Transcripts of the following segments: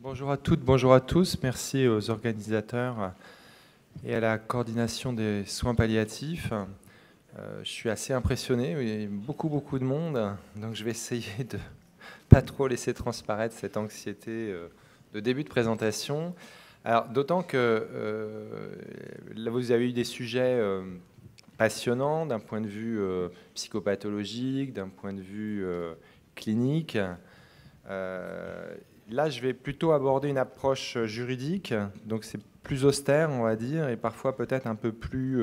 Bonjour à toutes, bonjour à tous. Merci aux organisateurs et à la coordination des soins palliatifs. Je suis assez impressionné, il y a beaucoup de monde, donc je vais essayer de pas trop laisser transparaître cette anxiété de début de présentation. Alors, d'autant que là, vous avez eu des sujets passionnants d'un point de vue psychopathologique, d'un point de vue clinique. Là, je vais plutôt aborder une approche juridique, donc c'est plus austère, on va dire, et parfois peut-être un peu plus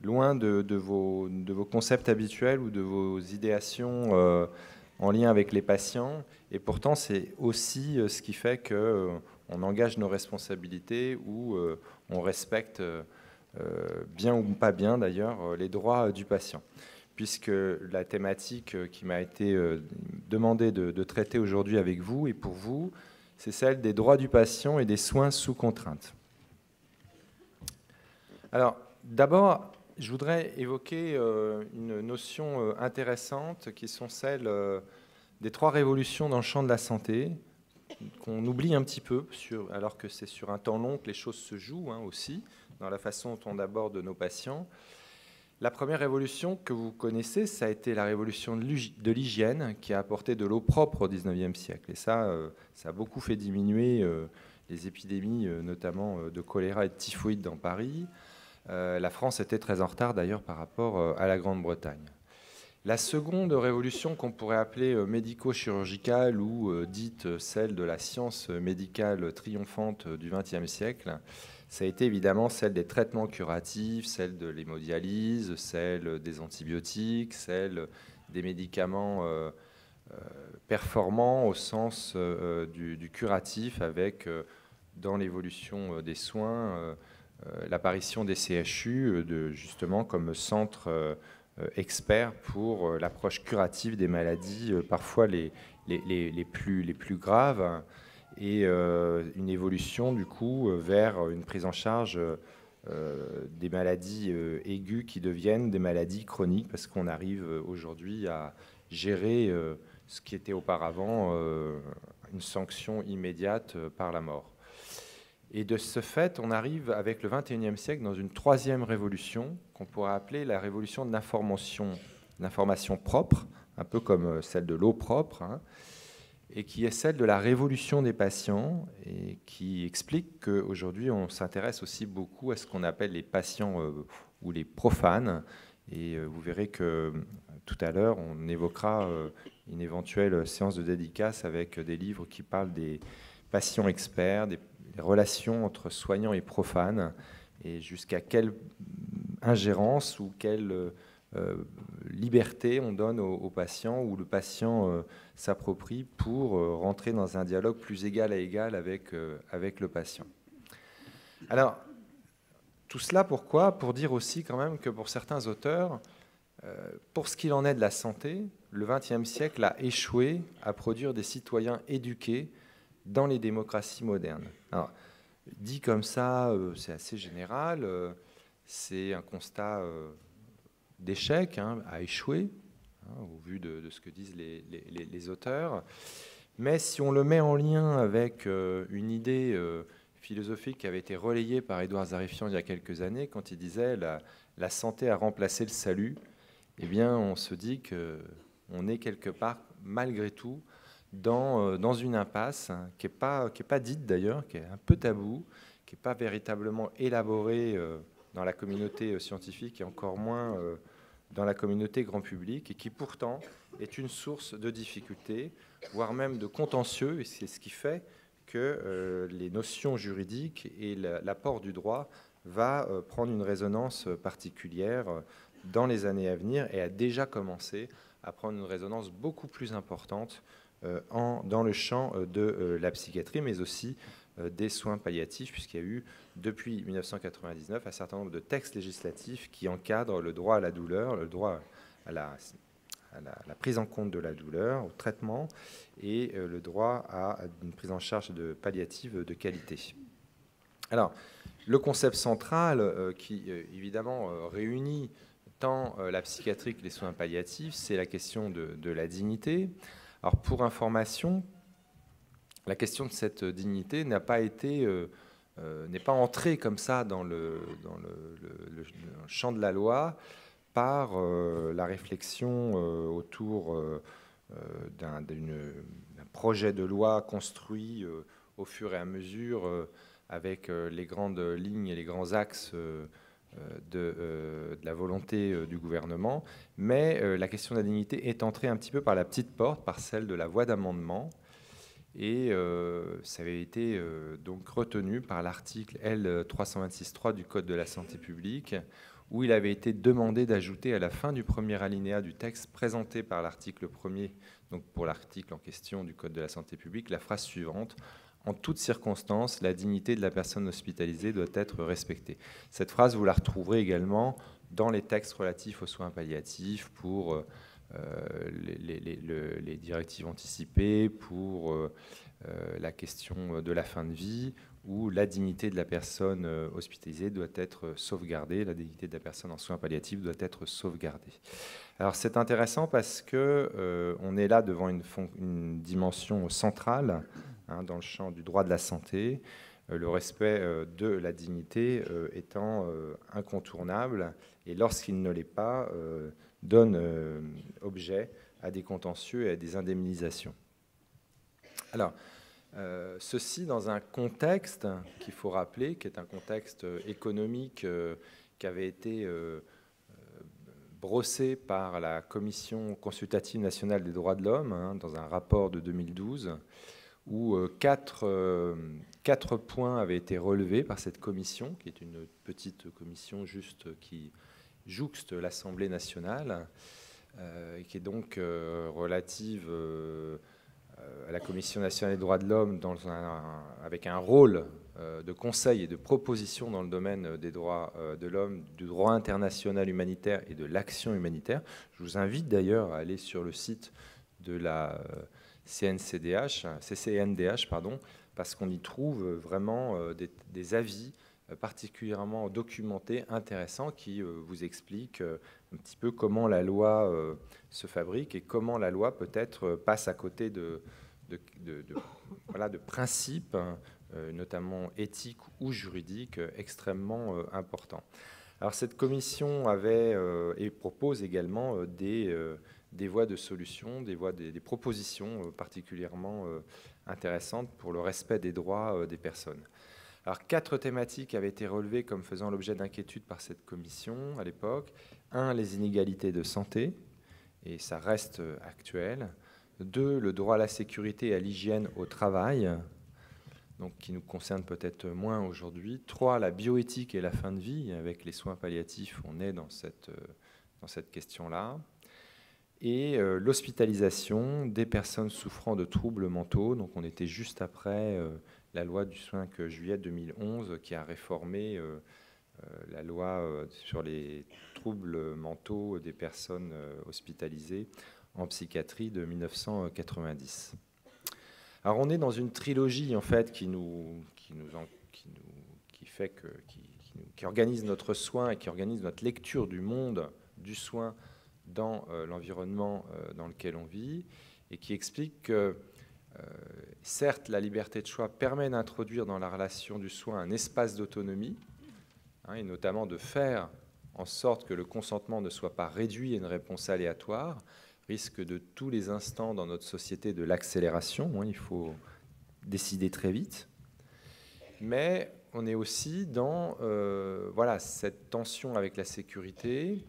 loin de vos concepts habituels ou de vos idéations en lien avec les patients. Et pourtant, c'est aussi ce qui fait qu'on engage nos responsabilités ou on respecte, bien ou pas bien d'ailleurs, les droits du patient, puisque la thématique qui m'a été demandée de traiter aujourd'hui avec vous et pour vous, c'est celle des droits du patient et des soins sous contrainte. Alors, d'abord, je voudrais évoquer une notion intéressante qui sont celles des trois révolutions dans le champ de la santé, qu'on oublie un petit peu, alors que c'est sur un temps long que les choses se jouent aussi, dans la façon dont on aborde nos patients. La première révolution que vous connaissez, ça a été la révolution de l'hygiène qui a apporté de l'eau propre au XIXe siècle. Et ça a beaucoup fait diminuer les épidémies, notamment de choléra et de typhoïde dans Paris. La France était très en retard d'ailleurs par rapport à la Grande-Bretagne. La seconde révolution qu'on pourrait appeler médico-chirurgicale ou dite celle de la science médicale triomphante du XXe siècle, ça a été évidemment celle des traitements curatifs, celle de l'hémodialyse, celle des antibiotiques, celle des médicaments performants au sens du curatif avec, dans l'évolution des soins, l'apparition des CHU justement comme centre experts pour l'approche curative des maladies, parfois les plus graves, et une évolution du coup vers une prise en charge des maladies aiguës qui deviennent des maladies chroniques, parce qu'on arrive aujourd'hui à gérer ce qui était auparavant une sanction immédiate par la mort. Et de ce fait, on arrive avec le XXIe siècle dans une troisième révolution qu'on pourrait appeler la révolution de l'information propre, un peu comme celle de l'eau propre, et qui est celle de la révolution des patients, et qui explique qu'aujourd'hui, on s'intéresse aussi beaucoup à ce qu'on appelle les patients ou les profanes. Et vous verrez que tout à l'heure, on évoquera une éventuelle séance de dédicace avec des livres qui parlent des patients experts, des relations entre soignants et profanes, et jusqu'à quelle ingérence ou quelle liberté on donne aux patients, ou le patient s'approprie pour rentrer dans un dialogue plus égal à égal avec le patient. Alors, tout cela pourquoi ? Pour dire aussi quand même que pour certains auteurs, pour ce qu'il en est de la santé, le XXe siècle a échoué à produire des citoyens éduqués dans les démocraties modernes. Alors, dit comme ça, c'est assez général, c'est un constat d'échec, à échouer, au vu de ce que disent les auteurs. Mais si on le met en lien avec une idée philosophique qui avait été relayée par Édouard Zarifian il y a quelques années, quand il disait la santé a remplacé le salut, eh bien, on se dit qu'on est quelque part, malgré tout, dans une impasse qui n'est pas dite d'ailleurs, qui est un peu tabou, qui n'est pas véritablement élaborée dans la communauté scientifique et encore moins dans la communauté grand public, et qui pourtant est une source de difficultés, voire même de contentieux, et c'est ce qui fait que les notions juridiques et l'apport du droit va prendre une résonance particulière dans les années à venir, et a déjà commencé à prendre une résonance beaucoup plus importante dans le champ de la psychiatrie, mais aussi des soins palliatifs, puisqu'il y a eu, depuis 1999, un certain nombre de textes législatifs qui encadrent le droit à la douleur, le droit à la prise en compte de la douleur, au traitement, et le droit à une prise en charge palliative de qualité. Alors, le concept central qui, évidemment, réunit tant la psychiatrie que les soins palliatifs, c'est la question de la dignité. Alors, pour information, la question de cette dignité n'est pas entrée comme ça dans le champ de la loi par la réflexion autour d'un projet de loi construit au fur et à mesure avec les grandes lignes et les grands axes de la volonté du gouvernement, mais la question de la dignité est entrée un petit peu par la petite porte, par celle de la voie d'amendement, et ça avait été donc retenu par l'article L. 326.3 du Code de la santé publique, où il avait été demandé d'ajouter à la fin du premier alinéa du texte présenté par l'article 1er, donc pour l'article en question du Code de la santé publique, la phrase suivante: en toutes circonstances, la dignité de la personne hospitalisée doit être respectée. Cette phrase, vous la retrouverez également dans les textes relatifs aux soins palliatifs pour les directives anticipées, pour la question de la fin de vie, où la dignité de la personne hospitalisée doit être sauvegardée, la dignité de la personne en soins palliatifs doit être sauvegardée. Alors c'est intéressant parce qu'on est là devant une dimension centrale dans le champ du droit de la santé, le respect de la dignité étant incontournable, et lorsqu'il ne l'est pas, donne objet à des contentieux et à des indemnisations. Alors, ceci dans un contexte qu'il faut rappeler, qui est un contexte économique qui avait été brossé par la Commission consultative nationale des droits de l'homme dans un rapport de 2012, où quatre points avaient été relevés par cette commission, qui est une petite commission juste qui jouxte l'Assemblée nationale, et qui est donc relative à la Commission nationale des droits de l'homme avec un rôle de conseil et de proposition dans le domaine des droits de l'homme, du droit international humanitaire et de l'action humanitaire. Je vous invite d'ailleurs à aller sur le site de la CCNDH, parce qu'on y trouve vraiment des avis particulièrement documentés, intéressants, qui vous expliquent un petit peu comment la loi se fabrique et comment la loi peut-être passe à côté de principes, notamment éthiques ou juridiques, extrêmement importants. Alors cette commission avait et propose également des voies de solution, des propositions particulièrement intéressantes pour le respect des droits des personnes. Alors 4 thématiques avaient été relevées comme faisant l'objet d'inquiétudes par cette commission à l'époque. 1, les inégalités de santé, et ça reste actuel. 2, le droit à la sécurité et à l'hygiène au travail, donc qui nous concerne peut-être moins aujourd'hui. 3, la bioéthique et la fin de vie. Avec les soins palliatifs, on est dans cette question-là. Et l'hospitalisation des personnes souffrant de troubles mentaux. Donc on était juste après la loi du 5 juillet 2011 qui a réformé la loi sur les troubles mentaux des personnes hospitalisées en psychiatrie de 1990. Alors on est dans une trilogie en fait qui organise notre soin et qui organise notre lecture du monde du soin dans l'environnement dans lequel on vit, et qui explique que certes la liberté de choix permet d'introduire dans la relation du soin un espace d'autonomie, et notamment de faire en sorte que le consentement ne soit pas réduit à une réponse aléatoire, risque de tous les instants dans notre société de l'accélération, il faut décider très vite. Mais on est aussi dans cette tension avec la sécurité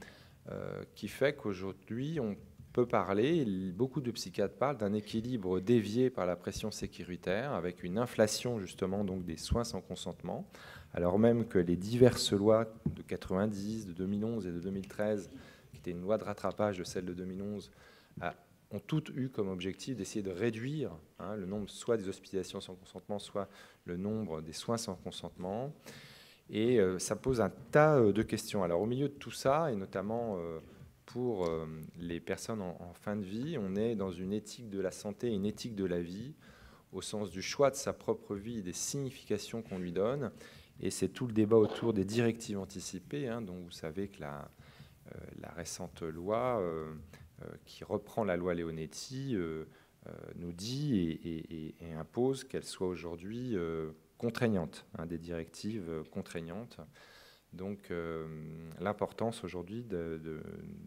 qui fait qu'aujourd'hui on peut parler, beaucoup de psychiatres parlent d'un équilibre dévié par la pression sécuritaire, avec une inflation justement donc des soins sans consentement, alors même que les diverses lois de 90, de 2011 et de 2013, qui étaient une loi de rattrapage de celle de 2011, ont toutes eu comme objectif d'essayer de réduire le nombre soit des hospitalisations sans consentement, soit le nombre des soins sans consentement. Et ça pose un tas de questions. Alors au milieu de tout ça, et notamment pour les personnes en fin de vie, on est dans une éthique de la santé, une éthique de la vie, au sens du choix de sa propre vie et des significations qu'on lui donne. Et c'est tout le débat autour des directives anticipées, dont vous savez que la récente loi qui reprend la loi Leonetti nous dit et impose qu'elles soient aujourd'hui contraignantes, hein, des directives contraignantes. Donc l'importance aujourd'hui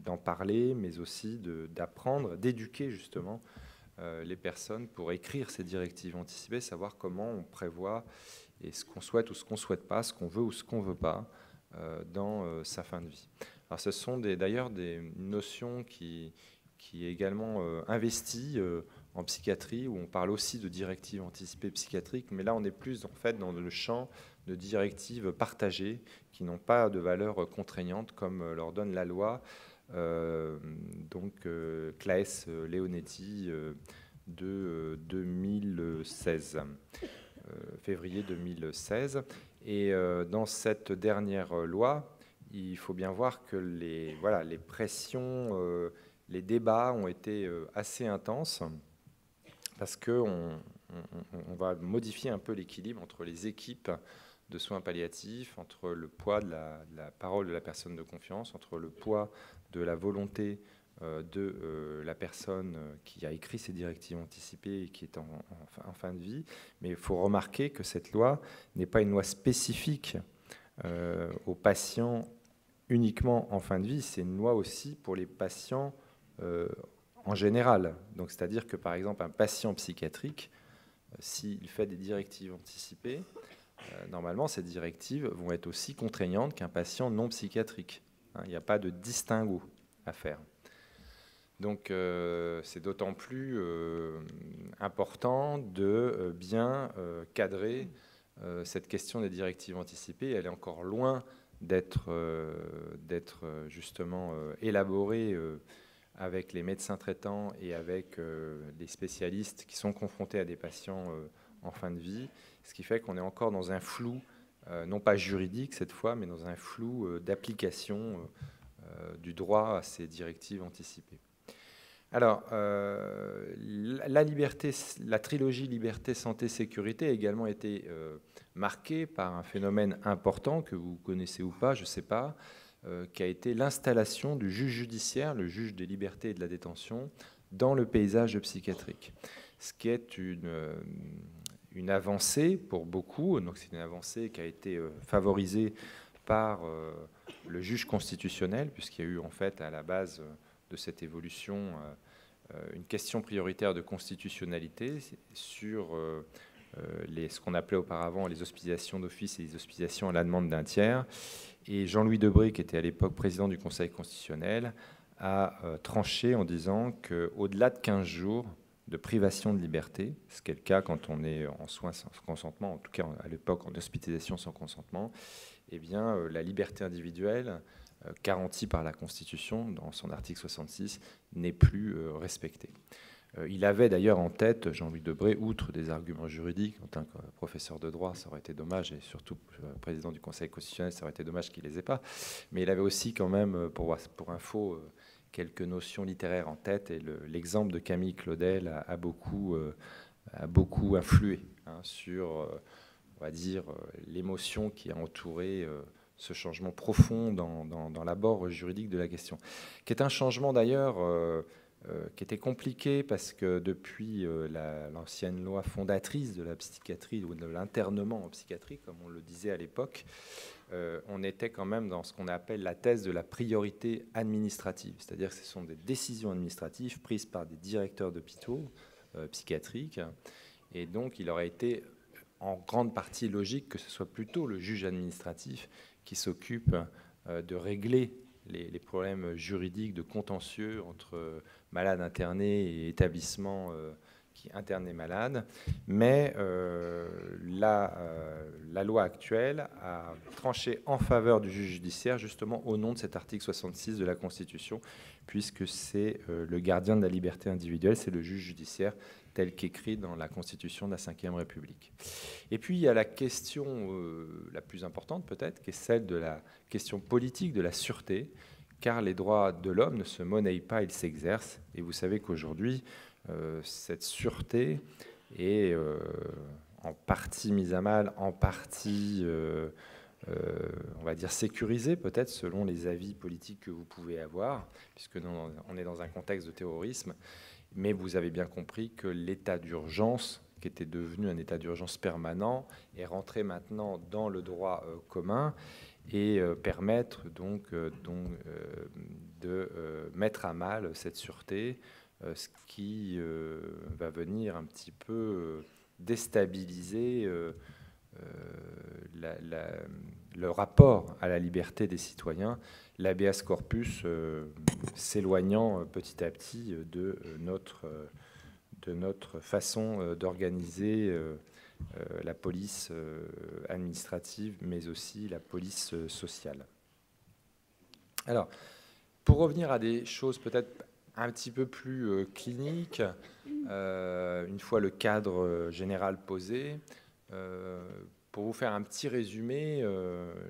d'en parler, mais aussi d'apprendre, d'éduquer justement les personnes pour écrire ces directives anticipées, savoir comment on prévoit et ce qu'on souhaite ou ce qu'on ne souhaite pas, ce qu'on veut ou ce qu'on ne veut pas dans sa fin de vie. Alors ce sont d'ailleurs des notions qui est également investie en psychiatrie, où on parle aussi de directives anticipées psychiatriques, mais là on est plus en fait dans le champ de directives partagées qui n'ont pas de valeur contraignante comme leur donne la loi, donc Claes Leonetti de 2016, février 2016. Et dans cette dernière loi, il faut bien voir que les pressions, les débats ont été assez intenses parce qu'on va modifier un peu l'équilibre entre les équipes de soins palliatifs, entre le poids de la parole de la personne de confiance, entre le poids de la volonté de la personne qui a écrit ces directives anticipées et qui est en fin de vie. Mais il faut remarquer que cette loi n'est pas une loi spécifique aux patients uniquement en fin de vie, c'est une loi aussi pour les patients en général. Donc, c'est-à-dire que, par exemple, un patient psychiatrique, s'il fait des directives anticipées, normalement, ces directives vont être aussi contraignantes qu'un patient non psychiatrique. Hein, il n'y a pas de distinguo à faire. Donc, c'est d'autant plus important de bien cadrer cette question des directives anticipées. Elle est encore loin d'être justement élaborée avec les médecins traitants et avec les spécialistes qui sont confrontés à des patients en fin de vie, ce qui fait qu'on est encore dans un flou, non pas juridique cette fois, mais dans un flou d'application du droit à ces directives anticipées. Alors, la trilogie liberté, santé, sécurité a également été marquée par un phénomène important que vous connaissez ou pas, je ne sais pas, qui a été l'installation du juge judiciaire, le juge des libertés et de la détention, dans le paysage psychiatrique. Ce qui est une avancée pour beaucoup. Donc c'est une avancée qui a été favorisée par le juge constitutionnel, puisqu'il y a eu en fait à la base de cette évolution une question prioritaire de constitutionnalité sur ce qu'on appelait auparavant les hospitalisations d'office et les hospitalisations à la demande d'un tiers. Et Jean-Louis Debré, qui était à l'époque président du Conseil constitutionnel, a tranché en disant qu'au-delà de 15 jours de privation de liberté, ce qui est le cas quand on est en soins sans consentement, en tout cas à l'époque en hospitalisation sans consentement, eh bien, la liberté individuelle garantie par la Constitution dans son article 66 n'est plus respectée. Il avait d'ailleurs en tête, Jean-Louis Debré, outre des arguments juridiques, en tant que professeur de droit, ça aurait été dommage, et surtout président du Conseil constitutionnel, ça aurait été dommage qu'il ne les ait pas, mais il avait aussi quand même, pour info, quelques notions littéraires en tête, et l'exemple de Camille Claudel a beaucoup influé sur, on va dire, l'émotion qui a entouré ce changement profond dans l'abord juridique de la question, qui est un changement d'ailleurs qui était compliqué parce que depuis l'ancienne loi fondatrice de la psychiatrie ou de l'internement en psychiatrie, comme on le disait à l'époque, on était quand même dans ce qu'on appelle la thèse de la priorité administrative, c'est-à-dire que ce sont des décisions administratives prises par des directeurs d'hôpitaux psychiatriques, et donc il aurait été en grande partie logique que ce soit plutôt le juge administratif qui s'occupe de régler les problèmes juridiques de contentieux entre malades internés et établissements qui internent les malades. Mais la loi actuelle a tranché en faveur du juge judiciaire justement au nom de cet article 66 de la Constitution, puisque c'est le gardien de la liberté individuelle, c'est le juge judiciaire tel qu'écrit dans la Constitution de la Ve République. Et puis il y a la question la plus importante peut-être, qui est celle de la question politique de la sûreté, car les droits de l'homme ne se monnaient pas, ils s'exercent. Et vous savez qu'aujourd'hui, cette sûreté est en partie mise à mal, en partie, on va dire, sécurisée, peut-être selon les avis politiques que vous pouvez avoir, puisque on est dans un contexte de terrorisme. Mais vous avez bien compris que l'état d'urgence, qui était devenu un état d'urgence permanent, est rentré maintenant dans le droit commun et permettre donc de mettre à mal cette sûreté, ce qui va venir un petit peu déstabiliser le rapport à la liberté des citoyens, l'habeas corpus s'éloignant petit à petit de notre façon d'organiser la police administrative, mais aussi la police sociale. Alors, pour revenir à des choses peut-être un petit peu plus cliniques, une fois le cadre général posé, pour vous faire un petit résumé,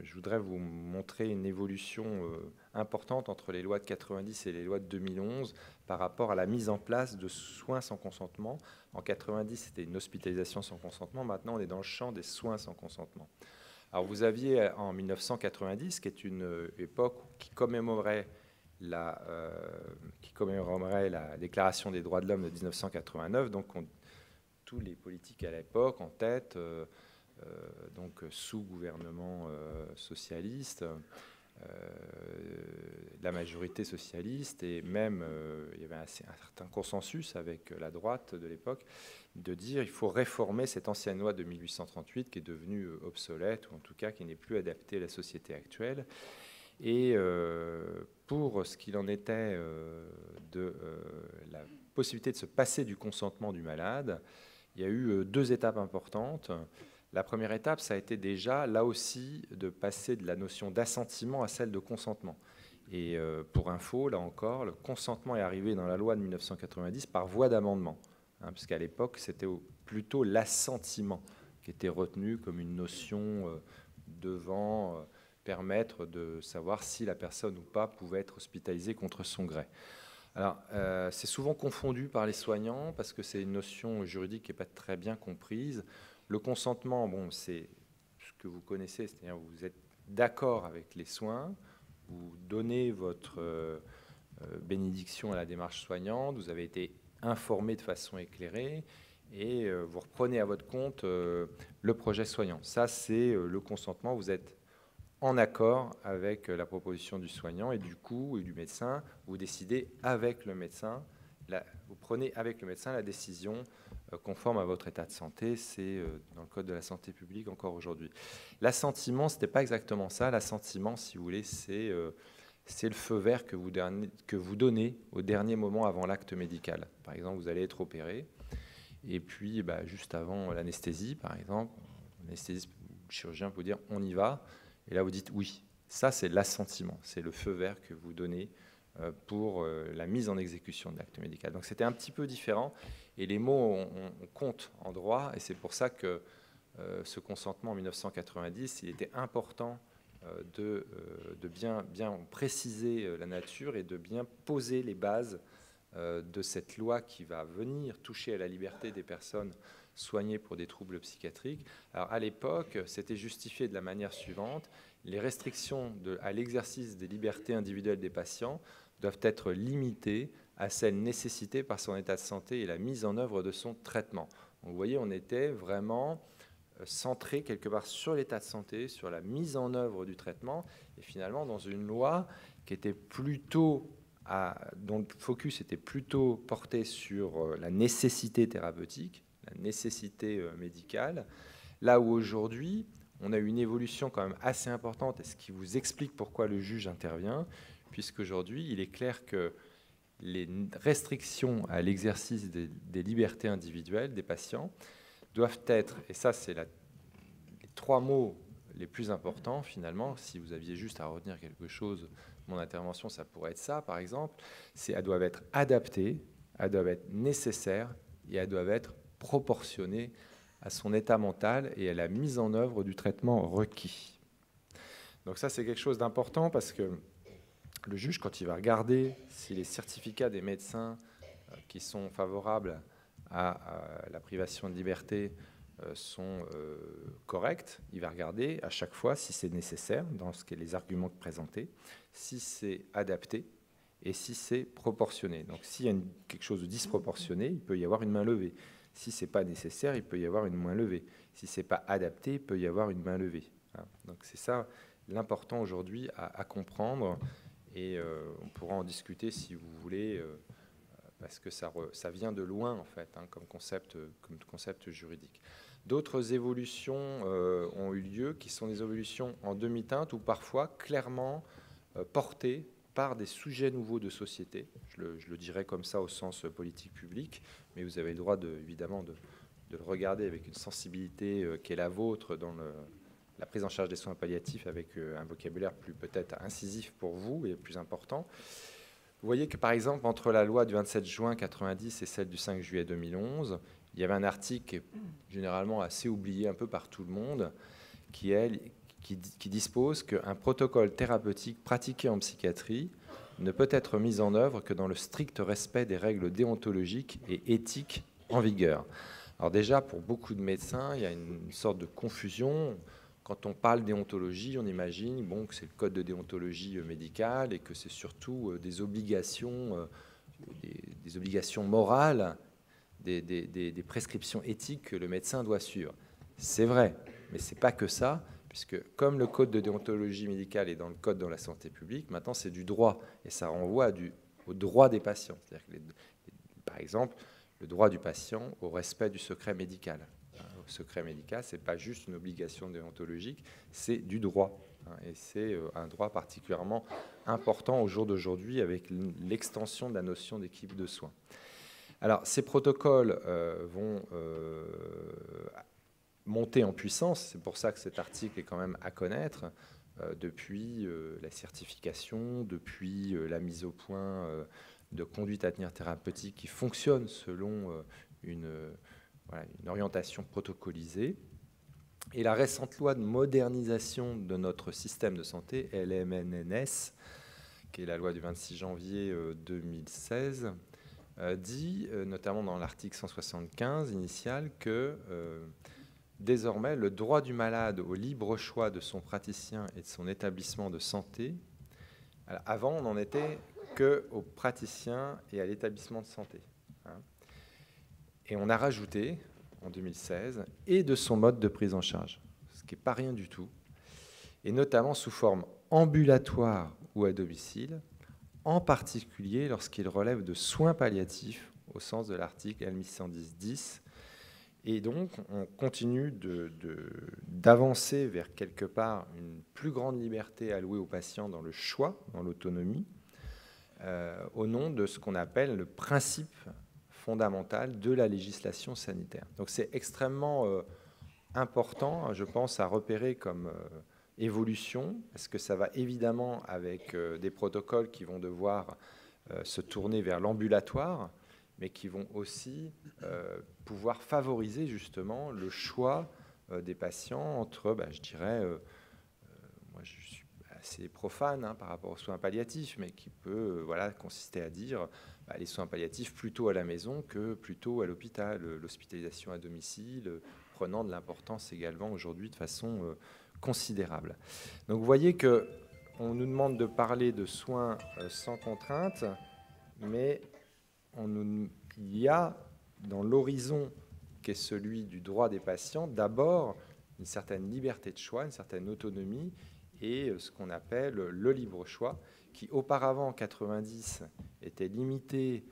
je voudrais vous montrer une évolution importante entre les lois de 90 et les lois de 2011 par rapport à la mise en place de soins sans consentement. En 90, c'était une hospitalisation sans consentement. Maintenant, on est dans le champ des soins sans consentement. Alors, vous aviez en 1990, qui est une époque qui commémorerait la Déclaration des droits de l'homme de 1989. Donc, tous les politiques à l'époque en tête, donc sous gouvernement socialiste, la majorité socialiste, et même il y avait un certain consensus avec la droite de l'époque de dire il faut réformer cette ancienne loi de 1838 qui est devenue obsolète, ou en tout cas qui n'est plus adaptée à la société actuelle. Et pour ce qu'il en était de la possibilité de se passer du consentement du malade, il y a eu deux étapes importantes. La première étape, ça a été déjà, là aussi, de passer de la notion d'assentiment à celle de consentement. Et pour info, là encore, le consentement est arrivé dans la loi de 1990 par voie d'amendement, puisqu'à l'époque, c'était plutôt l'assentiment qui était retenu comme une notion devant permettre de savoir si la personne ou pas pouvait être hospitalisée contre son gré. Alors, c'est souvent confondu par les soignants parce que c'est une notion juridique qui n'est pas très bien comprise. Le consentement, bon, c'est ce que vous connaissez, c'est-à-dire vous êtes d'accord avec les soins, vous donnez votre bénédiction à la démarche soignante, vous avez été informé de façon éclairée et vous reprenez à votre compte le projet soignant. Ça, c'est le consentement. Vous êtes en accord avec la proposition du soignant et du coup, et du médecin, vous décidez avec le médecin, vous prenez avec le médecin la décision conforme à votre état de santé. C'est dans le Code de la santé publique encore aujourd'hui. L'assentiment, ce n'était pas exactement ça. L'assentiment, si vous voulez, c'est le feu vert que vous donnez au dernier moment avant l'acte médical. Par exemple, vous allez être opéré, et puis juste avant l'anesthésie, par exemple, l'anesthésiste, le chirurgien peut dire « on y va ». Et là, vous dites oui. Ça, c'est l'assentiment. C'est le feu vert que vous donnez pour la mise en exécution de l'acte médical. Donc, c'était un petit peu différent. Et les mots, on compte en droit. Et c'est pour ça que ce consentement en 1990, il était important de bien préciser la nature et de bien poser les bases de cette loi qui va venir toucher à la liberté des personnes soignés pour des troubles psychiatriques. Alors à l'époque, c'était justifié de la manière suivante. Les restrictions à l'exercice des libertés individuelles des patients doivent être limitées à celles nécessitées par son état de santé et la mise en œuvre de son traitement. Donc, vous voyez, on était vraiment centré quelque part sur l'état de santé, sur la mise en œuvre du traitement, et finalement dans une loi qui était plutôt dont le focus était plutôt porté sur la nécessité thérapeutique, la nécessité médicale, là où aujourd'hui, on a une évolution quand même assez importante, et ce qui vous explique pourquoi le juge intervient, puisqu'aujourd'hui, il est clair que les restrictions à l'exercice des libertés individuelles des patients doivent être, et ça c'est les trois mots les plus importants finalement, si vous aviez juste à retenir quelque chose, mon intervention, ça pourrait être ça par exemple, c'est elles doivent être adaptées, elles doivent être nécessaires et elles doivent être proportionnées à son état mental et à la mise en œuvre du traitement requis. Donc ça, c'est quelque chose d'important parce que le juge, quand il va regarder si les certificats des médecins qui sont favorables à la privation de liberté sont corrects, il va regarder à chaque fois si c'est nécessaire dans ce qui est les arguments présentés, si c'est adapté et si c'est proportionné. Donc s'il y a quelque chose de disproportionné, il peut y avoir une main levée. Si ce n'est pas nécessaire, il peut y avoir une main levée. Si ce n'est pas adapté, il peut y avoir une main levée. Donc c'est ça l'important aujourd'hui à comprendre, et on pourra en discuter si vous voulez, parce que ça vient de loin en fait, comme concept juridique. D'autres évolutions ont eu lieu, qui sont des évolutions en demi-teinte ou parfois clairement portées par des sujets nouveaux de société. Je le dirais comme ça au sens politique public, mais vous avez le droit évidemment de le regarder avec une sensibilité qui est la vôtre dans la prise en charge des soins palliatifs, avec un vocabulaire plus peut-être incisif pour vous et plus important. Vous voyez que par exemple entre la loi du 27 juin 90 et celle du 5 juillet 2011, il y avait un article qui est généralement assez oublié un peu par tout le monde, qui dispose qu'un protocole thérapeutique pratiqué en psychiatrie ne peut être mis en œuvre que dans le strict respect des règles déontologiques et éthiques en vigueur. Alors déjà, pour beaucoup de médecins, il y a une sorte de confusion. Quand on parle déontologie, on imagine que c'est le code de déontologie médicale et que c'est surtout des obligations morales, des prescriptions éthiques que le médecin doit suivre. C'est vrai, mais ce n'est pas que ça, puisque comme le code de déontologie médicale est dans le code de la santé publique, maintenant c'est du droit, et ça renvoie au droit des patients. C'est-à-dire que par exemple, le droit du patient au respect du secret médical. Le secret médical, ce n'est pas juste une obligation déontologique, c'est du droit. Et c'est un droit particulièrement important au jour d'aujourd'hui avec l'extension de la notion d'équipe de soins. Alors, ces protocoles vont monter en puissance. C'est pour ça que cet article est quand même à connaître depuis la certification, depuis la mise au point de conduite à tenir thérapeutique qui fonctionne selon une orientation protocolisée. Et la récente loi de modernisation de notre système de santé, LMNS, qui est la loi du 26 janvier 2016, dit, notamment dans l'article 175 initial, que désormais le droit du malade au libre choix de son praticien et de son établissement de santé, avant on n'en était qu'au praticien et à l'établissement de santé. Et on a rajouté, en 2016, et de son mode de prise en charge, ce qui n'est pas rien du tout, et notamment sous forme ambulatoire ou à domicile, en particulier lorsqu'il relève de soins palliatifs au sens de l'article L1110. Et donc, on continue d'avancer vers quelque part une plus grande liberté allouée aux patients dans le choix, dans l'autonomie, au nom de ce qu'on appelle le principe fondamental de la législation sanitaire. Donc c'est extrêmement important, je pense, à repérer comme évolution, parce que ça va évidemment avec des protocoles qui vont devoir se tourner vers l'ambulatoire, mais qui vont aussi pouvoir favoriser justement le choix des patients entre, je dirais, moi je suis assez profane par rapport aux soins palliatifs, mais qui peut consister à dire les soins palliatifs plutôt à la maison que plutôt à l'hôpital, l'hospitalisation à domicile, prenant de l'importance également aujourd'hui de façon considérable. Donc vous voyez qu'on nous demande de parler de soins sans contrainte, mais il y a dans l'horizon qui est celui du droit des patients, d'abord une certaine liberté de choix, une certaine autonomie et ce qu'on appelle le libre choix, qui auparavant, en 90, était limité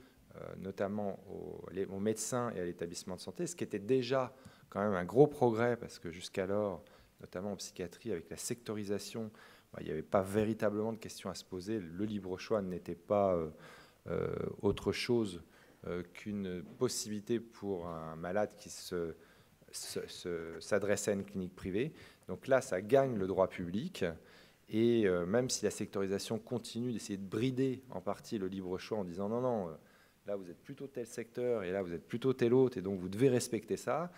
notamment aux médecins et à l'établissement de santé, ce qui était déjà quand même un gros progrès, parce que jusqu'alors, notamment en psychiatrie, avec la sectorisation, il n'y avait pas véritablement de questions à se poser. Le libre choix n'était pas autre chose qu'une possibilité pour un malade qui s'adressait à une clinique privée. Donc là, ça gagne le droit public. Et même si la sectorisation continue d'essayer de brider en partie le libre choix en disant non, là vous êtes plutôt tel secteur et là vous êtes plutôt tel autre et donc vous devez respecter ça,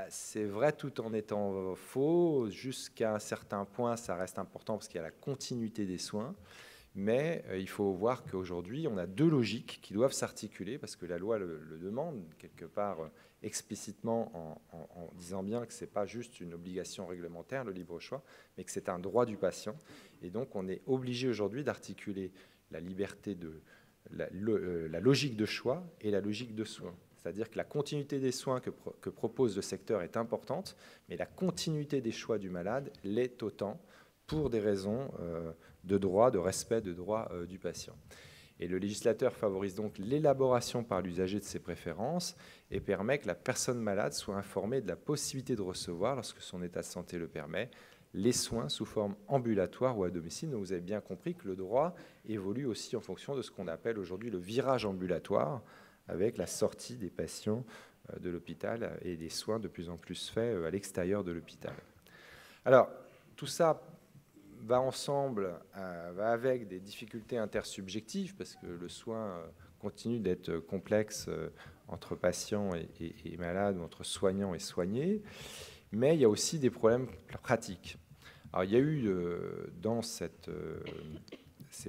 c'est vrai tout en étant faux. Jusqu'à un certain point, ça reste important parce qu'il y a la continuité des soins. Mais il faut voir qu'aujourd'hui, on a deux logiques qui doivent s'articuler parce que la loi le demande quelque part explicitement en disant bien que ce n'est pas juste une obligation réglementaire, le libre choix, mais que c'est un droit du patient. Et donc, on est obligé aujourd'hui d'articuler la liberté la logique de choix et la logique de soins. C'est-à-dire que la continuité des soins que propose le secteur est importante, mais la continuité des choix du malade l'est autant pour des raisons de droit, de respect de droit du patient. Et le législateur favorise donc l'élaboration par l'usager de ses préférences et permet que la personne malade soit informée de la possibilité de recevoir, lorsque son état de santé le permet, les soins sous forme ambulatoire ou à domicile. Donc vous avez bien compris que le droit évolue aussi en fonction de ce qu'on appelle aujourd'hui le virage ambulatoire, avec la sortie des patients de l'hôpital et des soins de plus en plus faits à l'extérieur de l'hôpital. Alors, tout ça va ensemble, va avec des difficultés intersubjectives, parce que le soin continue d'être complexe entre patients et malades, ou entre soignants et soignés, mais il y a aussi des problèmes pratiques. Alors, il y a eu dans ces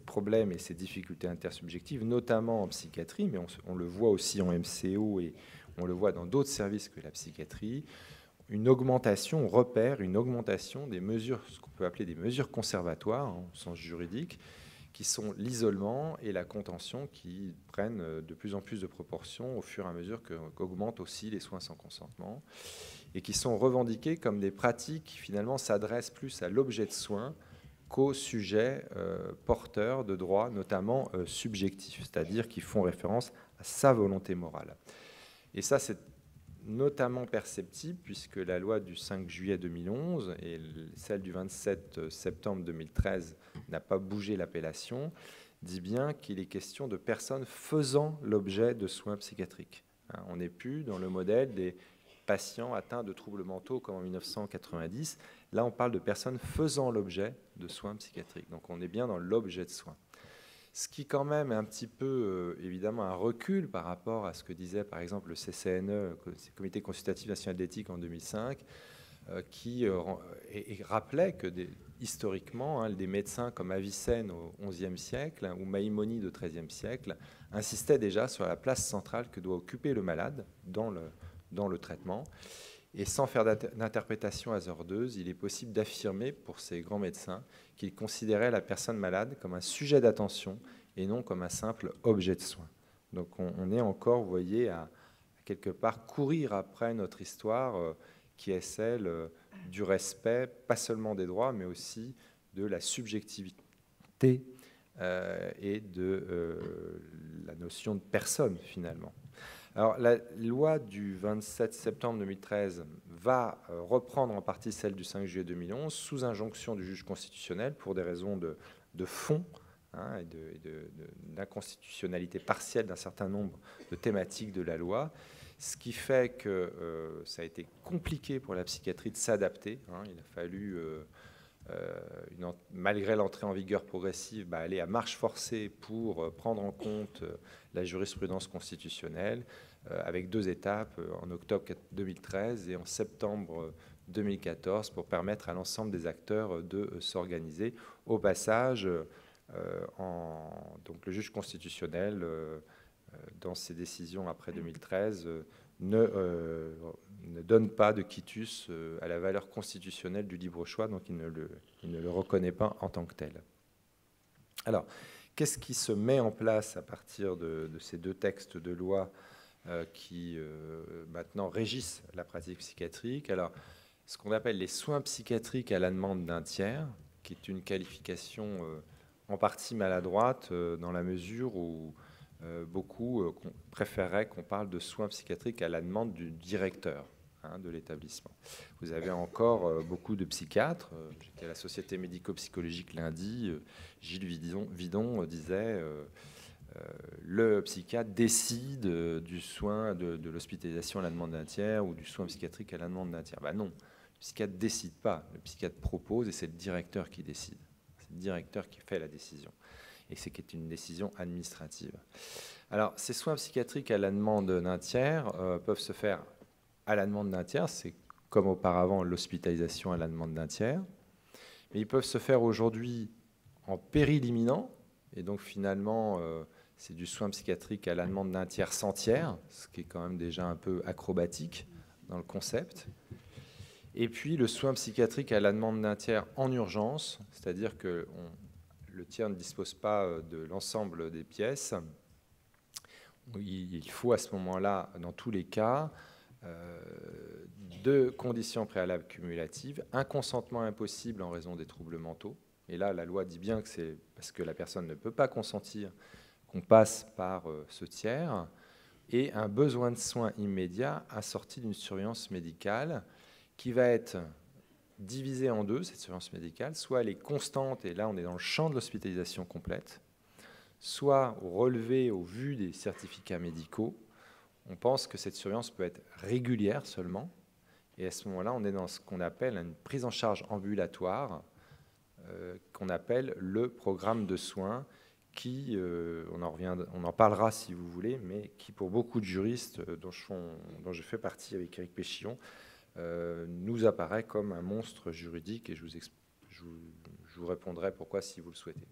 problèmes et ces difficultés intersubjectives, notamment en psychiatrie, mais on le voit aussi en MCO et on le voit dans d'autres services que la psychiatrie, une augmentation, on repère une augmentation des mesures, ce qu'on peut appeler des mesures conservatoires, au sens juridique, qui sont l'isolement et la contention qui prennent de plus en plus de proportions au fur et à mesure qu'augmentent aussi les soins sans consentement, et qui sont revendiquées comme des pratiques qui finalement s'adressent plus à l'objet de soins qu'aux sujets porteurs de droits, notamment subjectifs, c'est-à-dire qui font référence à sa volonté morale. Et ça, c'est notamment perceptible puisque la loi du 5 juillet 2011 et celle du 27 septembre 2013 n'a pas bougé l'appellation, dit bien qu'il est question de personnes faisant l'objet de soins psychiatriques. On n'est plus dans le modèle des patients atteints de troubles mentaux comme en 1990. Là, on parle de personnes faisant l'objet de soins psychiatriques. Donc on est bien dans l'objet de soins. Ce qui quand même est un petit peu, évidemment, un recul par rapport à ce que disait, par exemple, le CCNE, le Comité consultatif national d'éthique en 2005, qui rappelait que, historiquement, des médecins comme Avicenne au XIe siècle ou Maïmonide au XIIIe siècle insistaient déjà sur la place centrale que doit occuper le malade dans le traitement. Et sans faire d'interprétation hasardeuse, il est possible d'affirmer pour ces grands médecins qu'ils considéraient la personne malade comme un sujet d'attention et non comme un simple objet de soin. Donc on est encore, vous voyez, à quelque part courir après notre histoire qui est celle du respect, pas seulement des droits, mais aussi de la subjectivité et de la notion de personne, finalement. Alors, la loi du 27 septembre 2013 va reprendre en partie celle du 5 juillet 2011 sous injonction du juge constitutionnel pour des raisons de fond et d'inconstitutionnalité partielle d'un certain nombre de thématiques de la loi, ce qui fait que ça a été compliqué pour la psychiatrie de s'adapter. Il a fallu, malgré l'entrée en vigueur progressive, aller à marche forcée pour prendre en compte la jurisprudence constitutionnelle, avec 2 étapes, en octobre 2013 et en septembre 2014, pour permettre à l'ensemble des acteurs de s'organiser. Au passage, donc le juge constitutionnel, dans ses décisions après 2013, ne donne pas de quitus à la valeur constitutionnelle du libre choix, donc il ne le reconnaît pas en tant que tel. Alors, qu'est-ce qui se met en place à partir de ces 2 textes de loi qui maintenant régissent la pratique psychiatrique? Alors, ce qu'on appelle les soins psychiatriques à la demande d'un tiers, qui est une qualification en partie maladroite dans la mesure où beaucoup préféreraient qu'on parle de soins psychiatriques à la demande du directeur de l'établissement. Vous avez encore beaucoup de psychiatres. J'étais à la Société médico-psychologique lundi. Gilles Vidon disait le psychiatre décide du soin de l'hospitalisation à la demande d'un tiers ou du soin psychiatrique à la demande d'un tiers. Ben non, le psychiatre ne décide pas. Le psychiatre propose et c'est le directeur qui décide. C'est le directeur qui fait la décision. Et c'est qui est une décision administrative. Alors, ces soins psychiatriques à la demande d'un tiers peuvent se faire à la demande d'un tiers, c'est comme auparavant l'hospitalisation à la demande d'un tiers, mais ils peuvent se faire aujourd'hui en péril imminent, et donc finalement, c'est du soin psychiatrique à la demande d'un tiers sans tiers, ce qui est quand même déjà un peu acrobatique dans le concept. Et puis le soin psychiatrique à la demande d'un tiers en urgence, c'est-à-dire que le tiers ne dispose pas de l'ensemble des pièces il faut à ce moment-là, dans tous les cas, deux conditions préalables cumulatives, un consentement impossible en raison des troubles mentaux. Et là, la loi dit bien que c'est parce que la personne ne peut pas consentir qu'on passe par ce tiers, et un besoin de soins immédiat assorti d'une surveillance médicale qui va être divisée en deux, cette surveillance médicale. Soit elle est constante, et là on est dans le champ de l'hospitalisation complète, soit relevée au vu des certificats médicaux. On pense que cette surveillance peut être régulière seulement, et à ce moment-là, on est dans ce qu'on appelle une prise en charge ambulatoire, qu'on appelle le programme de soins, qui, on en parlera si vous voulez, mais qui pour beaucoup de juristes, dont je fais partie avec Éric Péchillon, nous apparaît comme un monstre juridique, et je vous répondrai pourquoi si vous le souhaitez.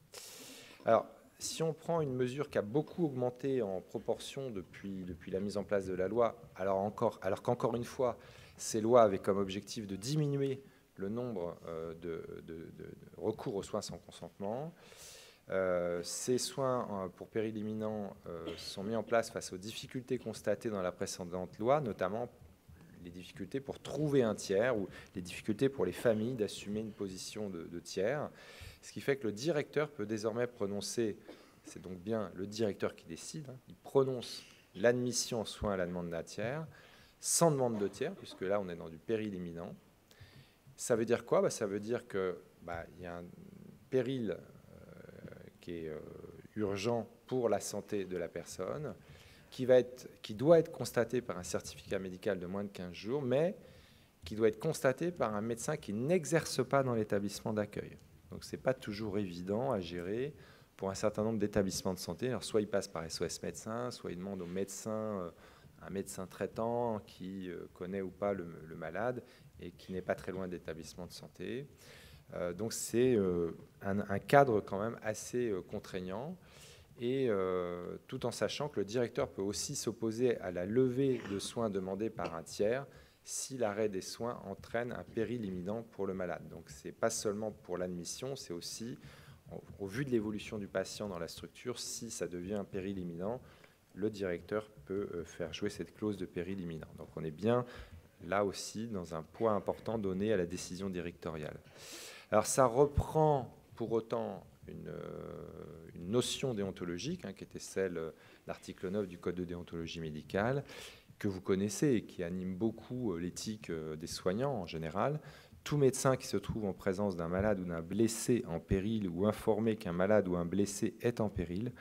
Alors, si on prend une mesure qui a beaucoup augmenté en proportion depuis la mise en place de la loi, alors qu'encore une fois, ces lois avaient comme objectif de diminuer le nombre de recours aux soins sans consentement. Ces soins pour péril imminent sont mis en place face aux difficultés constatées dans la précédente loi, notamment les difficultés pour trouver un tiers ou les difficultés pour les familles d'assumer une position de tiers. Ce qui fait que le directeur peut désormais prononcer, c'est donc bien le directeur qui décide, il prononce l'admission en soins à la demande d'un tiers, sans demande de tiers, puisque là on est dans du péril imminent. Ça veut dire quoi? Ça veut dire qu'il y a un péril qui est urgent pour la santé de la personne, qui doit être constaté par un certificat médical de moins de 15 jours, mais qui doit être constaté par un médecin qui n'exerce pas dans l'établissement d'accueil. Donc ce n'est pas toujours évident à gérer pour un certain nombre d'établissements de santé. Alors soit il passe par SOS médecin, soit il demande au médecin, un médecin traitant qui connaît ou pas le malade et qui n'est pas très loin d'établissements de santé. Donc c'est un cadre quand même assez contraignant, et tout en sachant que le directeur peut aussi s'opposer à la levée de soins demandés par un tiers si l'arrêt des soins entraîne un péril imminent pour le malade. Donc ce n'est pas seulement pour l'admission, c'est aussi au vu de l'évolution du patient dans la structure, si ça devient un péril imminent, le directeur peut faire jouer cette clause de péril imminent. Donc on est bien là aussi dans un poids important donné à la décision directoriale. Alors ça reprend pour autant une notion déontologique, qui était celle de l'article 9 du Code de déontologie médicale, que vous connaissez et qui anime beaucoup l'éthique des soignants en général. Tout médecin qui se trouve en présence d'un malade ou d'un blessé en péril ou informé qu'un malade ou un blessé est en péril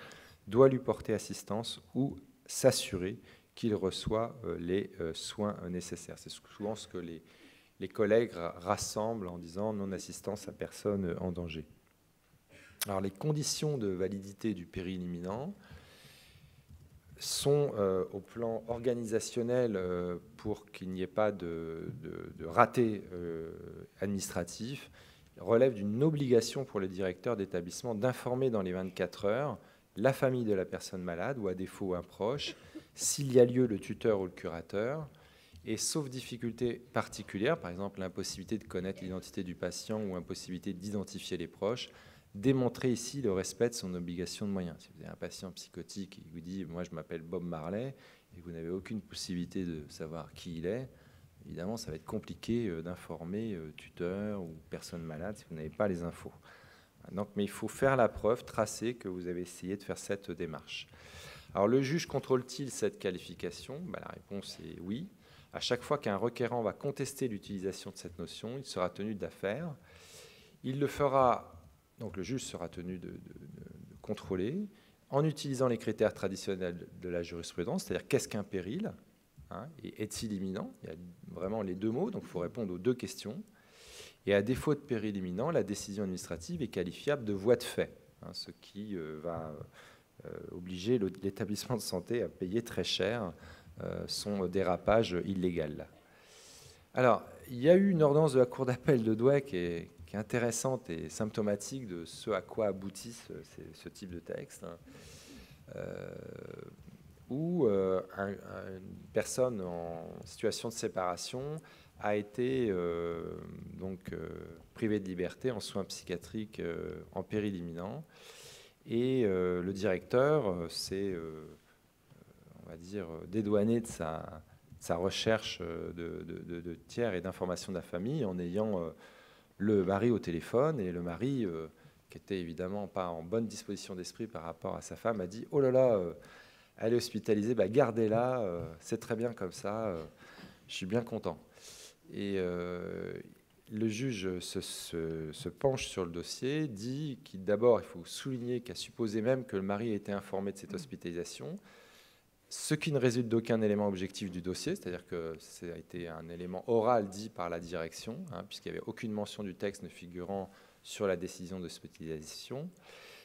doit lui porter assistance ou s'assurer qu'il reçoit les soins nécessaires. C'est souvent ce que les collègues rassemblent en disant non-assistance à personne en danger. Alors les conditions de validité du péril imminent sont au plan organisationnel, pour qu'il n'y ait pas de raté administratif, relève d'une obligation pour le directeur d'établissement d'informer dans les 24 heures la famille de la personne malade ou à défaut un proche, s'il y a lieu le tuteur ou le curateur, et sauf difficulté particulière, par exemple l'impossibilité de connaître l'identité du patient ou impossibilité d'identifier les proches, démontrer ici le respect de son obligation de moyens. Si vous avez un patient psychotique qui vous dit « moi je m'appelle Bob Marley » et que vous n'avez aucune possibilité de savoir qui il est, évidemment ça va être compliqué d'informer tuteur ou personne malade si vous n'avez pas les infos. Donc, mais il faut faire la preuve, tracer que vous avez essayé de faire cette démarche. Alors le juge contrôle-t-il cette qualification? La réponse est oui. À chaque fois qu'un requérant va contester l'utilisation de cette notion, il sera tenu de la faire. Il le fera, donc le juge sera tenu de contrôler en utilisant les critères traditionnels de la jurisprudence, c'est-à-dire qu'est-ce qu'un péril, et est-il imminent? Il y a vraiment les deux mots, donc il faut répondre aux deux questions. Et à défaut de péril imminent, la décision administrative est qualifiable de voie de fait, ce qui va obliger l'établissement de santé à payer très cher son dérapage illégal. Alors, il y a eu une ordonnance de la Cour d'appel de Douai qui est intéressante et symptomatique de ce à quoi aboutit ce type de texte, où une personne en situation de séparation a été privée de liberté en soins psychiatriques en péril imminent. Et le directeur s'est on va dire, dédouané de sa recherche de tiers et d'informations de la famille en ayant le mari au téléphone. Et le mari, qui était évidemment pas en bonne disposition d'esprit par rapport à sa femme, a dit « Oh là là, elle est hospitalisée, bah, gardez-la, c'est très bien comme ça, je suis bien content ». Et le juge se penche sur le dossier, dit qu'il d'abord, il faut souligner qu'a supposé même que le mari ait été informé de cette hospitalisation, ce qui ne résulte d'aucun élément objectif du dossier, c'est-à-dire que ça a été un élément oral dit par la direction, puisqu'il n'y avait aucune mention du texte ne figurant sur la décision d'hospitalisation.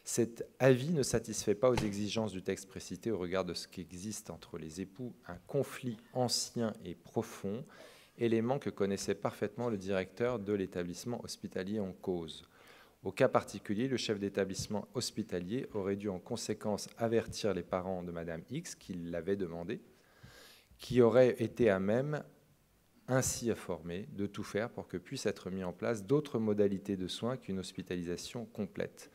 Cet avis ne satisfait pas aux exigences du texte précité au regard de ce qui existe entre les époux, un conflit ancien et profond, élément que connaissait parfaitement le directeur de l'établissement hospitalier en cause. Au cas particulier, le chef d'établissement hospitalier aurait dû en conséquence avertir les parents de Madame X qui l'avaient demandé, qui auraient été à même, ainsi informés, de tout faire pour que puissent être mis en place d'autres modalités de soins qu'une hospitalisation complète.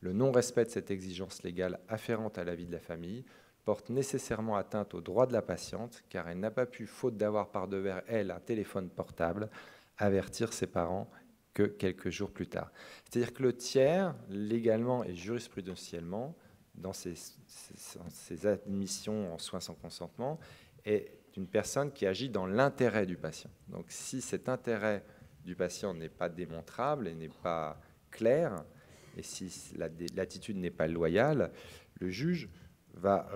Le non-respect de cette exigence légale afférente à la vie de la famille porte nécessairement atteinte aux droits de la patiente, car elle n'a pas pu, faute d'avoir par devers elle un téléphone portable, avertir ses parents que quelques jours plus tard. C'est-à-dire que le tiers, légalement et jurisprudentiellement, dans ses admissions en soins sans consentement, est une personne qui agit dans l'intérêt du patient. Donc si cet intérêt du patient n'est pas démontrable et n'est pas clair, et si l'attitude n'est pas loyale, le juge va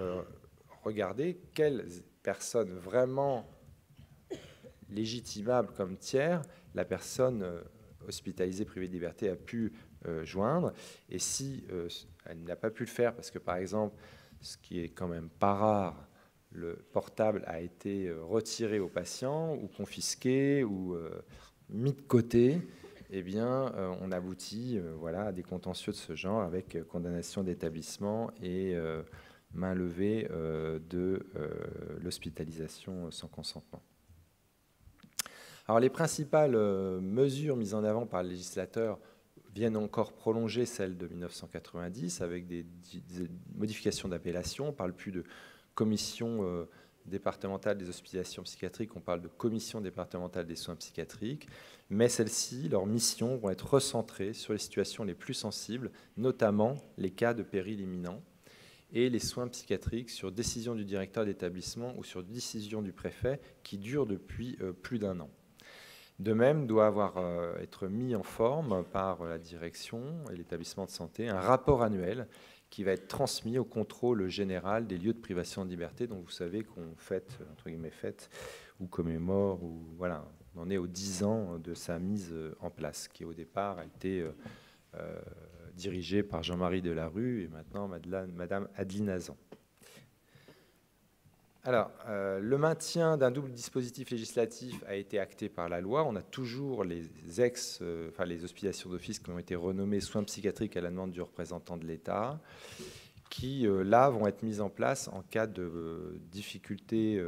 regarder quelle personne vraiment légitimable comme tiers la personne hospitalisée privée de liberté a pu joindre. Et si elle n'a pas pu le faire, parce que par exemple, ce qui est quand même pas rare, le portable a été retiré au patient ou confisqué ou mis de côté, eh bien, on aboutit voilà, à des contentieux de ce genre avec condamnation d'établissement et main levée de l'hospitalisation sans consentement. Alors, les principales mesures mises en avant par le législateur viennent encore prolonger celles de 1990 avec des modifications d'appellation. On ne parle plus de commission départementale des hospitalisations psychiatriques, on parle de commission départementale des soins psychiatriques, mais celles-ci, leurs missions vont être recentrées sur les situations les plus sensibles, notamment les cas de péril imminent, et les soins psychiatriques sur décision du directeur d'établissement ou sur décision du préfet qui durent depuis plus d'1 an. De même, doit être mis en forme par la direction et l'établissement de santé un rapport annuel qui va être transmis au contrôle général des lieux de privation de liberté, dont vous savez qu'on fête, entre guillemets, fête ou commémore, ou voilà, on en est aux 10 ans de sa mise en place, qui au départ a été dirigée par Jean-Marie Delarue et maintenant Madame Adeline Hazan. Alors, le maintien d'un double dispositif législatif a été acté par la loi. On a toujours les hospitalisations d'office qui ont été renommées soins psychiatriques à la demande du représentant de l'État, qui, là, vont être mises en place en cas de difficultés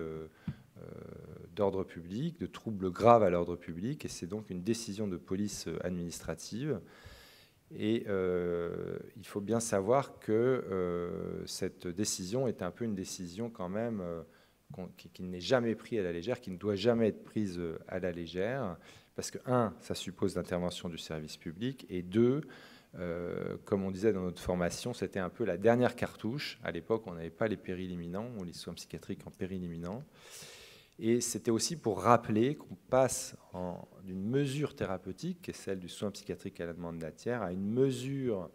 d'ordre public, de troubles graves à l'ordre public, et c'est donc une décision de police administrative. Et il faut bien savoir que cette décision est un peu une décision quand même qui n'est jamais prise à la légère, qui ne doit jamais être prise à la légère, parce que, un, ça suppose l'intervention du service public, et deux, comme on disait dans notre formation, c'était un peu la dernière cartouche. À l'époque, on n'avait pas les périls imminents, ou les soins psychiatriques en péril imminent. Et c'était aussi pour rappeler qu'on passe d'une mesure thérapeutique, qui est celle du soin psychiatrique à la demande de la tiers, à une mesure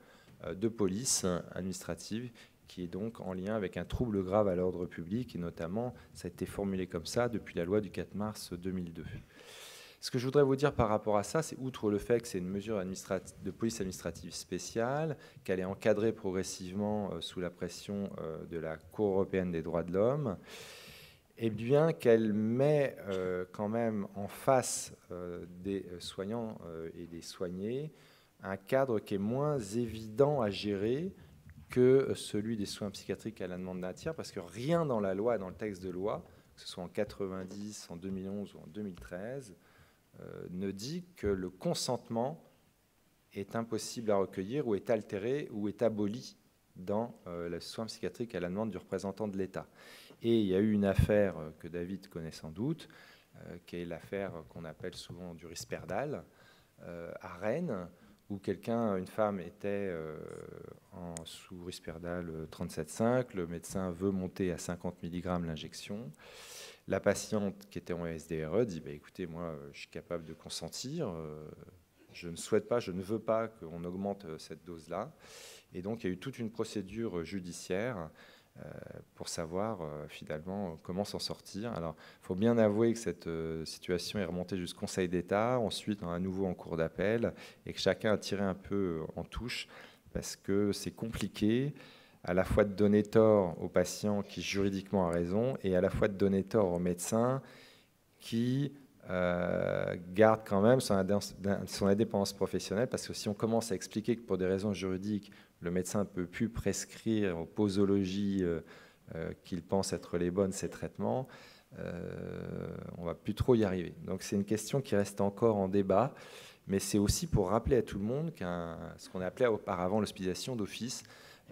de police administrative qui est donc en lien avec un trouble grave à l'ordre public. Et notamment, ça a été formulé comme ça depuis la loi du 4 mars 2002. Ce que je voudrais vous dire par rapport à ça, c'est outre le fait que c'est une mesure de police administrative spéciale, qu'elle est encadrée progressivement sous la pression de la Cour européenne des droits de l'homme, et bien qu'elle met quand même en face des soignants et des soignés un cadre qui est moins évident à gérer que celui des soins psychiatriques à la demande d'un tiers, parce que rien dans la loi, dans le texte de loi, que ce soit en 90, en 2011 ou en 2013, ne dit que le consentement est impossible à recueillir ou est altéré ou est aboli dans le soin psychiatrique à la demande du représentant de l'État. Et il y a eu une affaire que David connaît sans doute, qui est l'affaire qu'on appelle souvent du Risperdal, à Rennes, où une femme était sous Risperdal 37,5, le médecin veut monter à 50 mg l'injection. La patiente qui était en SDRE dit écoutez, moi je suis capable de consentir, je ne souhaite pas, je ne veux pas qu'on augmente cette dose-là. Et donc il y a eu toute une procédure judiciaire pour savoir finalement comment s'en sortir. Alors il faut bien avouer que cette situation est remontée jusqu'au Conseil d'État, ensuite à nouveau en cour d'appel, et que chacun a tiré un peu en touche parce que c'est compliqué à la fois de donner tort au patient qui juridiquement a raison et à la fois de donner tort au médecin qui garde quand même son indépendance professionnelle, parce que si on commence à expliquer que pour des raisons juridiques, le médecin ne peut plus prescrire aux posologies qu'il pense être les bonnes, ces traitements, on ne va plus trop y arriver. Donc c'est une question qui reste encore en débat, mais c'est aussi pour rappeler à tout le monde ce qu'on appelait auparavant l'hospitalisation d'office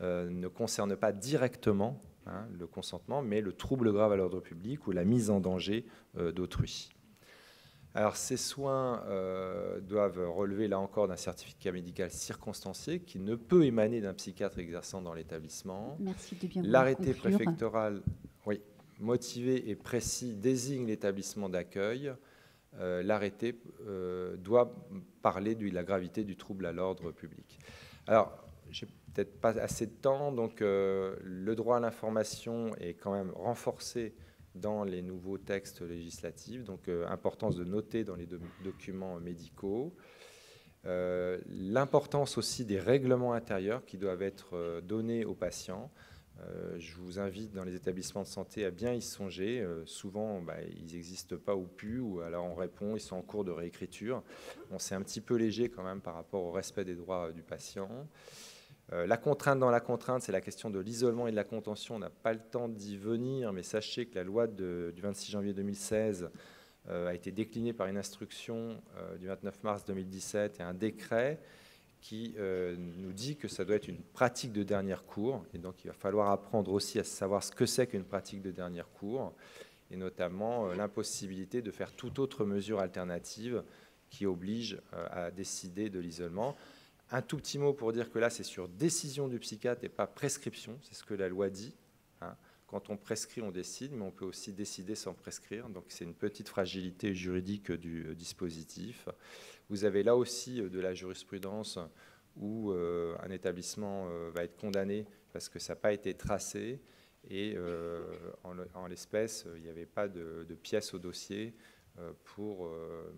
ne concerne pas directement le consentement, mais le trouble grave à l'ordre public ou la mise en danger d'autrui. Alors ces soins doivent relever là encore d'un certificat médical circonstancié qui ne peut émaner d'un psychiatre exerçant dans l'établissement. Merci de bien vouloir L'arrêté conclure. préfectoral, oui, motivé et précis, désigne l'établissement d'accueil. L'arrêté doit parler de la gravité du trouble à l'ordre public. Alors, j'ai peut-être pas assez de temps, donc le droit à l'information est quand même renforcé dans les nouveaux textes législatifs, donc importance de noter dans les documents médicaux. L'importance aussi des règlements intérieurs qui doivent être donnés aux patients. Je vous invite dans les établissements de santé à bien y songer. Souvent, ils n'existent pas ou plus, ou alors on répond, ils sont en cours de réécriture. Bon, c'est un petit peu léger quand même par rapport au respect des droits du patient. La contrainte dans la contrainte, c'est la question de l'isolement et de la contention. On n'a pas le temps d'y venir, mais sachez que la loi du 26 janvier 2016 a été déclinée par une instruction du 29 mars 2017 et un décret qui nous dit que ça doit être une pratique de dernier recours. Et donc, il va falloir apprendre aussi à savoir ce que c'est qu'une pratique de dernier recours, et notamment l'impossibilité de faire toute autre mesure alternative qui oblige à décider de l'isolement. Un tout petit mot pour dire que là, c'est sur décision du psychiatre et pas prescription. C'est ce que la loi dit. Quand on prescrit, on décide, mais on peut aussi décider sans prescrire. Donc, c'est une petite fragilité juridique du dispositif. Vous avez là aussi de la jurisprudence où un établissement va être condamné parce que ça n'a pas été tracé. Et en l'espèce, il n'y avait pas de pièce au dossier pour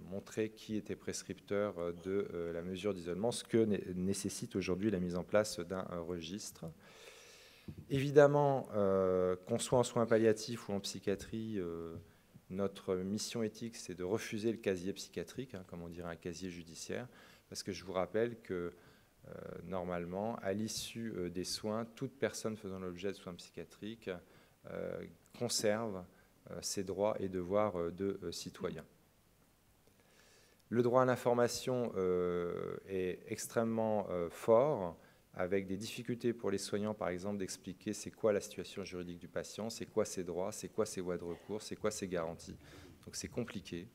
montrer qui était prescripteur de la mesure d'isolement, ce que nécessite aujourd'hui la mise en place d'un registre. Évidemment, qu'on soit en soins palliatifs ou en psychiatrie, notre mission éthique, c'est de refuser le casier psychiatrique, comme on dirait un casier judiciaire, parce que je vous rappelle que normalement, à l'issue des soins, toute personne faisant l'objet de soins psychiatriques conserve ses droits et devoirs de citoyen. Le droit à l'information est extrêmement fort, avec des difficultés pour les soignants, par exemple, d'expliquer c'est quoi la situation juridique du patient, c'est quoi ses droits, c'est quoi ses voies de recours, c'est quoi ses garanties. Donc c'est compliqué.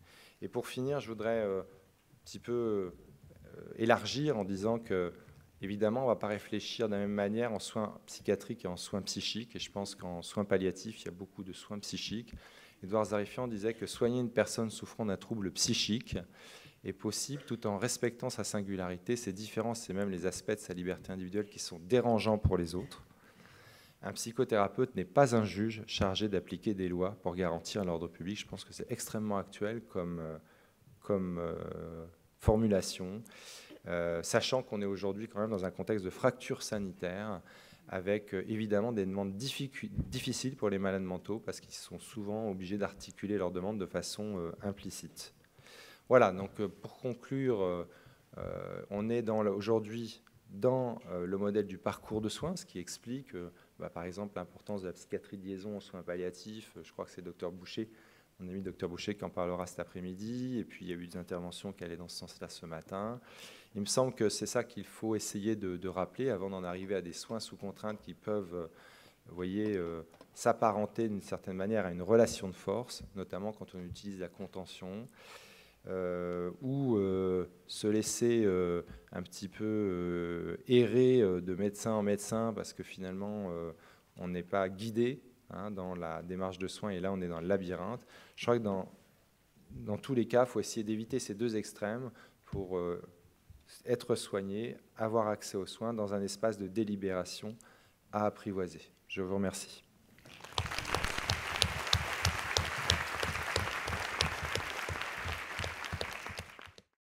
Et pour finir, je voudrais un petit peu élargir en disant que, évidemment, on ne va pas réfléchir de la même manière en soins psychiatriques et en soins psychiques. Et je pense qu'en soins palliatifs, il y a beaucoup de soins psychiques. Édouard Zarifian disait que soigner une personne souffrant d'un trouble psychique est possible tout en respectant sa singularité, ses différences et même les aspects de sa liberté individuelle qui sont dérangeants pour les autres. Un psychothérapeute n'est pas un juge chargé d'appliquer des lois pour garantir l'ordre public. Je pense que c'est extrêmement actuel comme formulation, sachant qu'on est aujourd'hui quand même dans un contexte de fracture sanitaire, avec évidemment des demandes difficiles pour les malades mentaux, parce qu'ils sont souvent obligés d'articuler leurs demandes de façon implicite. Voilà, donc pour conclure, on est aujourd'hui dans le modèle du parcours de soins, ce qui explique par exemple l'importance de la psychiatrie de liaison aux soins palliatifs. Je crois que c'est Dr Boucher, mon ami Dr Boucher, qui en parlera cet après-midi, et puis il y a eu des interventions qui allaient dans ce sens-là ce matin. Il me semble que c'est ça qu'il faut essayer de rappeler avant d'en arriver à des soins sous contrainte qui peuvent vous voyez, s'apparenter d'une certaine manière à une relation de force, notamment quand on utilise la contention, ou se laisser un petit peu errer de médecin en médecin parce que finalement on n'est pas guidé dans la démarche de soins, et là on est dans le labyrinthe. Je crois que dans tous les cas, il faut essayer d'éviter ces deux extrêmes pour être soigné, avoir accès aux soins dans un espace de délibération à apprivoiser. Je vous remercie.